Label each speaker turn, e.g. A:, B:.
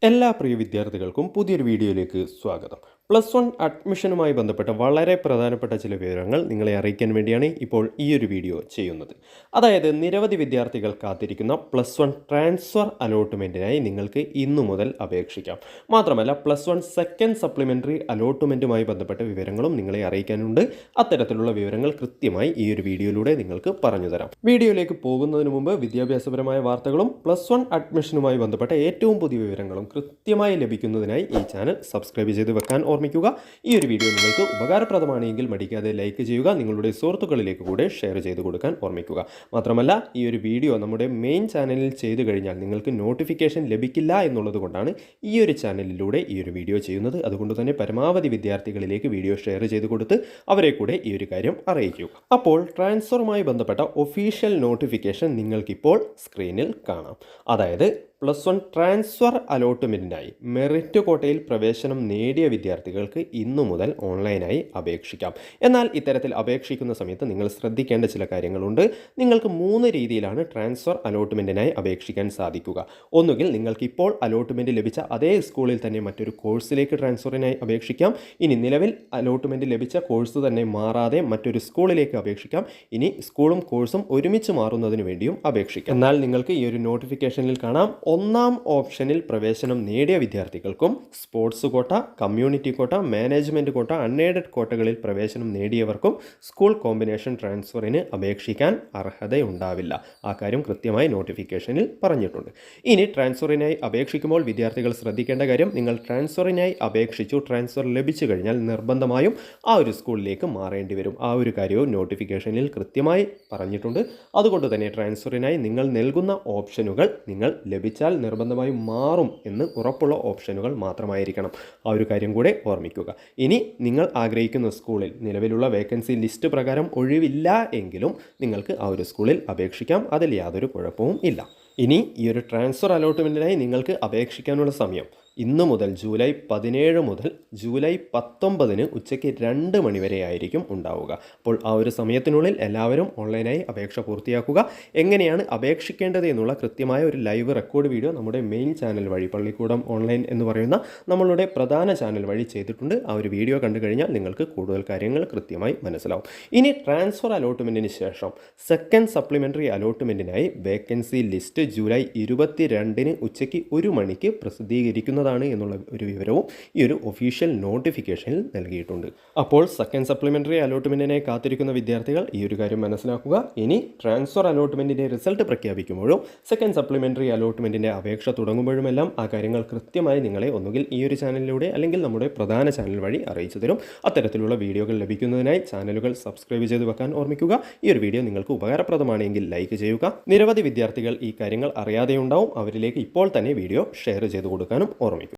A: എല്ലാ പ്രിയ വിദ്യാർത്ഥികൾക്കും പുതിയൊരു വീഡിയോയിലേക്ക് സ്വാഗതം. +1 അഡ്മിഷനുമായി ബന്ധപ്പെട്ട വളരെ പ്രധാനപ്പെട്ട ചില വിവരങ്ങൾ നിങ്ങളെ അറിയിക്കാൻ വേണ്ടിയാണ് ഇപ്പോൾ ഈ ഒരു വീഡിയോ ചെയ്യുന്നത്. അതായത് നിരവധി വിദ്യാർത്ഥികൾ കാത്തിരിക്കുന്ന +1 ട്രാൻസ്ഫർ അലോട്ട്മെൻറ്റിനായി നിങ്ങൾക്ക് ഇന്നു മുതൽ അപേക്ഷിക്കാം. മാത്രമല്ല +1 സെക്കൻഡ് സപ്ലിമെൻ്ററി അലോട്ട്മെൻറ്റുമായി ബന്ധപ്പെട്ട വിവരങ്ങളും നിങ്ങളെ അറിയിക്കാനുണ്ട്. അത്തരത്തിലുള്ള വിവരങ്ങൾ കൃത്യമായി ഈ ഒരു വീഡിയോയിലൂടെ നിങ്ങൾക്ക് പറഞ്ഞു തരാം. വീഡിയോയിലേക്ക് പോകുന്നതിന് മുമ്പ് വിദ്യാഭ്യാസപരമായ വാർത്തകളും +1 അഡ്മിഷനുമായി ബന്ധപ്പെട്ട ഏറ്റവും പുതിയ വിവരങ്ങളും കൃത്യമായി ലഭിക്കുന്നതിനായി ഈ ചാനൽ സബ്സ്ക്രൈബ് ചെയ്ത് വെക്കാൻ ഓർമ്മിക്കുക. ഈ ഒരു വീഡിയോ നിങ്ങൾക്ക് ഉപകാരപ്രദമാണെങ്കിൽ മടിക്കാതെ ലൈക്ക് ചെയ്യുക, നിങ്ങളുടെ സുഹൃത്തുക്കളിലേക്ക് കൂടെ ഷെയർ ചെയ്ത് കൊടുക്കാൻ ഓർമ്മിക്കുക. മാത്രമല്ല ഈ ഒരു വീഡിയോ നമ്മുടെ മെയിൻ ചാനലിൽ ചെയ്തു കഴിഞ്ഞാൽ നിങ്ങൾക്ക് നോട്ടിഫിക്കേഷൻ ലഭിക്കില്ല എന്നുള്ളത് കൊണ്ടാണ് ഈ ഒരു ചാനലിലൂടെ ഈ ഒരു വീഡിയോ ചെയ്യുന്നത്. അതുകൊണ്ട് തന്നെ പരമാവധി വിദ്യാർത്ഥികളിലേക്ക് വീഡിയോ ഷെയർ ചെയ്ത് കൊടുത്ത് അവരെ കൂടെ ഈ ഒരു കാര്യം അറിയിക്കുക. അപ്പോൾ ട്രാൻസ്ഫറുമായി ബന്ധപ്പെട്ട ഒഫീഷ്യൽ നോട്ടിഫിക്കേഷൻ നിങ്ങൾക്കിപ്പോൾ സ്ക്രീനിൽ കാണാം. അതായത് +1 ട്രാൻസ്ഫർ അലോട്ട്മെൻറ്റിനായി മെറിറ്റ് കോട്ടയിൽ പ്രവേശനം നേടിയ വിദ്യാർത്ഥികൾക്ക് ഇന്നു മുതൽ ഓൺലൈനായി അപേക്ഷിക്കാം. എന്നാൽ ഇത്തരത്തിൽ അപേക്ഷിക്കുന്ന സമയത്ത് നിങ്ങൾ ശ്രദ്ധിക്കേണ്ട ചില കാര്യങ്ങളുണ്ട്. നിങ്ങൾക്ക് 3 രീതിയിലാണ് ട്രാൻസ്ഫർ അലോട്ട്മെൻറ്റിനായി അപേക്ഷിക്കാൻ സാധിക്കുക. ഒന്നുകിൽ നിങ്ങൾക്ക് ഇപ്പോൾ അലോട്ട്മെൻറ്റ് ലഭിച്ച അതേ സ്കൂളിൽ തന്നെ മറ്റൊരു കോഴ്സിലേക്ക് ട്രാൻസ്ഫറിനായി അപേക്ഷിക്കാം. ഇനി നിലവിൽ അലോട്ട്മെൻറ്റ് ലഭിച്ച കോഴ്സ് തന്നെ മാറാതെ മറ്റൊരു സ്കൂളിലേക്ക് അപേക്ഷിക്കാം. ഇനി സ്കൂളും കോഴ്സും ഒരുമിച്ച് മാറുന്നതിന് വേണ്ടിയും അപേക്ഷിക്കാം. എന്നാൽ നിങ്ങൾക്ക് ഈ ഒരു നോട്ടിഫിക്കേഷനിൽ കാണാം, ഒന്നാം ഓപ്ഷനിൽ പ്രവേശനം നേടിയ വിദ്യാർത്ഥികൾക്കും sports quota, community quota, management കോട്ട, അൺഎയ്ഡഡ് കോട്ടകളിൽ പ്രവേശനം നേടിയവർക്കും സ്കൂൾ കോമ്പിനേഷൻ ട്രാൻസ്ഫറിന് അപേക്ഷിക്കാൻ അർഹതയുണ്ടാവില്ല. ആ കാര്യം കൃത്യമായി നോട്ടിഫിക്കേഷനിൽ പറഞ്ഞിട്ടുണ്ട്. ഇനി ട്രാൻസ്ഫറിനായി അപേക്ഷിക്കുമ്പോൾ വിദ്യാർത്ഥികൾ ശ്രദ്ധിക്കേണ്ട കാര്യം, നിങ്ങൾ ട്രാൻസ്ഫറിനായി അപേക്ഷിച്ചു, ട്രാൻസ്ഫർ ലഭിച്ചു കഴിഞ്ഞാൽ നിർബന്ധമായും ആ ഒരു സ്കൂളിലേക്ക് മാറേണ്ടി വരും. ആ ഒരു കാര്യവും നോട്ടിഫിക്കേഷനിൽ കൃത്യമായി പറഞ്ഞിട്ടുണ്ട്. അതുകൊണ്ട് തന്നെ ട്രാൻസ്ഫറിനായി നിങ്ങൾ നൽകുന്ന ഓപ്ഷനുകൾ നിങ്ങൾ ലഭിച്ചാൽ നിർബന്ധമായും മാറും എന്ന് ഉറപ്പുള്ള ഓപ്ഷനുകൾ മാത്രമായിരിക്കണം. ആ ഒരു കാര്യം കൂടെ ഓർമ്മിക്കുക. ഇനി നിങ്ങൾ ആഗ്രഹിക്കുന്ന സ്കൂളിൽ നിലവിലുള്ള വേക്കൻസി ലിസ്റ്റ് പ്രകാരം ഒഴിവില്ല എങ്കിലും നിങ്ങൾക്ക് ആ ഒരു സ്കൂളിൽ അപേക്ഷിക്കാം. അതിൽ യാതൊരു കുഴപ്പവും ഇല്ല. ഇനി ഈ ഒരു ട്രാൻസ്ഫർ അലോട്ട്മെൻറ്റിനായി നിങ്ങൾക്ക് അപേക്ഷിക്കാനുള്ള സമയം ഇന്നു മുതൽ ജൂലൈ 17 മുതൽ ജൂലൈ 19 ഉച്ചയ്ക്ക് 2 മണി വരെ ആയിരിക്കും ഉണ്ടാവുക. അപ്പോൾ ആ ഒരു സമയത്തിനുള്ളിൽ എല്ലാവരും ഓൺലൈനായി അപേക്ഷ പൂർത്തിയാക്കുക. എങ്ങനെയാണ് അപേക്ഷിക്കേണ്ടത് എന്നുള്ള കൃത്യമായ ഒരു ലൈവ് റെക്കോർഡ് വീഡിയോ നമ്മുടെ മെയിൻ ചാനൽ വഴി, പള്ളിക്കൂടം ഓൺലൈൻ എന്ന് പറയുന്ന നമ്മളുടെ പ്രധാന ചാനൽ വഴി ചെയ്തിട്ടുണ്ട്. ആ ഒരു വീഡിയോ കണ്ടു കഴിഞ്ഞാൽ നിങ്ങൾക്ക് കൂടുതൽ കാര്യങ്ങൾ കൃത്യമായി മനസ്സിലാവും. ഇനി ട്രാൻസ്ഫർ അലോട്ട്മെൻറ്റിന് ശേഷം സെക്കൻഡ് സപ്ലിമെൻ്ററി അലോട്ട്മെൻറ്റിനായി വേക്കൻസി ലിസ്റ്റ് ജൂലൈ 22 ഉച്ചയ്ക്ക് 1 മണിക്ക് പ്രസിദ്ധീകരിക്കുന്നതാണ് എന്നുള്ള ഒരു വിവരവും ഈ ഒരു ഒഫീഷ്യൽ നോട്ടിഫിക്കേഷനിൽ നൽകിയിട്ടുണ്ട്. അപ്പോൾ സെക്കൻഡ് സപ്ലിമെൻ്ററി അലോട്ട്മെൻറ്റിനെ കാത്തിരിക്കുന്ന വിദ്യാർത്ഥികൾ ഈ ഒരു കാര്യം മനസ്സിലാക്കുക. ഇനി ട്രാൻസ്ഫർ അലോട്ട്മെൻറ്റിൻ്റെ റിസൾട്ട് പ്രഖ്യാപിക്കുമ്പോഴും സെക്കൻഡ് സപ്ലിമെൻ്ററി അലോട്ട്മെൻറ്റിൻ്റെ അപേക്ഷ തുടങ്ങുമ്പോഴുമെല്ലാം ആ കാര്യങ്ങൾ കൃത്യമായി നിങ്ങളെ ഒന്നുകിൽ ഈ ഒരു ചാനലിലൂടെ അല്ലെങ്കിൽ നമ്മുടെ പ്രധാന ചാനൽ വഴി അറിയിച്ചു തരും. അത്തരത്തിലുള്ള വീഡിയോകൾ ലഭിക്കുന്നതിനായി ചാനലുകൾ സബ്സ്ക്രൈബ് ചെയ്ത് വെക്കാൻ ഓർമ്മിക്കുക. ഈ ഒരു വീഡിയോ നിങ്ങൾക്ക് ഉപകാരപ്രദമാണെങ്കിൽ ലൈക്ക് ചെയ്യുക. നിരവധി വിദ്യാർത്ഥികൾ ഈ കാര്യങ്ങൾ അറിയാതെയുണ്ടാവും. അവരിലേക്ക് ഇപ്പോൾ തന്നെ വീഡിയോ ഷെയർ ചെയ്ത് കൊടുക്കാനും ഓർമ്മിക്കുക.